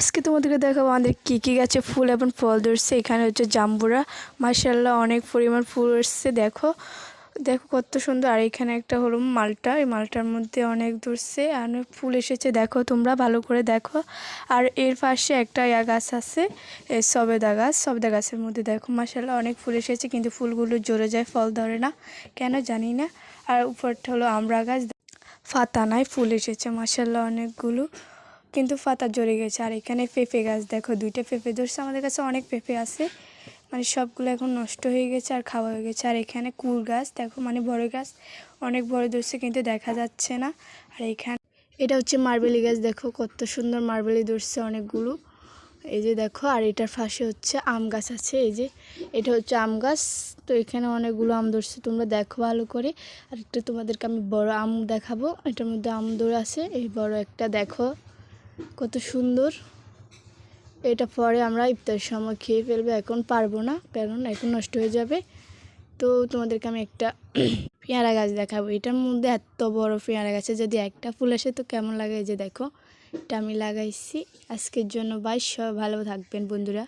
আজকে তোমাদেরকে দেখাবো আমাদের কী গাছে ফুল এবং ফল ধরছে। এখানে হচ্ছে জাম্বুরা, মাশাআল্লাহ অনেক পরিমাণ ফুল এসছে। দেখো দেখো কত সুন্দর। আর এখানে একটা হলো মালটা, এই মালটার মধ্যে অনেক ধরছে, অনেক ফুল এসেছে। দেখো তোমরা ভালো করে দেখো। আর এর পাশে একটা গাছ আছে, সবেদা গাছ। সবেদা গাছের মধ্যে দেখো মাশাআল্লাহ অনেক ফুল এসেছে, কিন্তু ফুলগুলো ঝরে যায়, ফল ধরে না কেন জানি না। আর উপরটা হলো আমড়া গাছ, পাতা নাই, ফুল এসেছে মাশাআল্লাহ অনেকগুলো, কিন্তু পাতা ঝরে গেছে। আর এখানে পেঁপে গাছ দেখো, দুইটা পেঁপে ধরছে। আমাদের কাছে অনেক পেঁপে আছে, মানে সবগুলো এখন নষ্ট হয়ে গেছে আর খাওয়া হয়ে গেছে। আর এখানে কুল গাছ দেখো, মানে বড় গাছ, অনেক বড় ধরছে কিন্তু দেখা যাচ্ছে না। আর এখানে এটা হচ্ছে মার্বেলি গাছ, দেখো কত সুন্দর মার্বেলি ধরছে অনেকগুলো, এই যে দেখো। আর এটার পাশে হচ্ছে আম গাছ আছে, এই যে এটা হচ্ছে আম গাছ। তো এখানে অনেকগুলো আম ধরছে, তোমরা দেখো ভালো করে। আর একটা তোমাদেরকে আমি বড় আম দেখাবো, এটার মধ্যে আম ধরে আছে, এই বড় একটা দেখো কত সুন্দর। এটা পরে আমরা ইফতারের সময় খেয়ে ফেলবো, এখন পারবো না কারণ এখন নষ্ট হয়ে যাবে। তো তোমাদেরকে আমি একটা পেয়ারা গাছ দেখাবো, এটার মধ্যে এত বড় পেয়ারা গাছে যদি একটা ফুল আসে তো কেমন লাগে। এই যে দেখো, এটা আমি লাগাইছি। আজকের জন্য বাই, সবাই ভালো থাকবেন বন্ধুরা।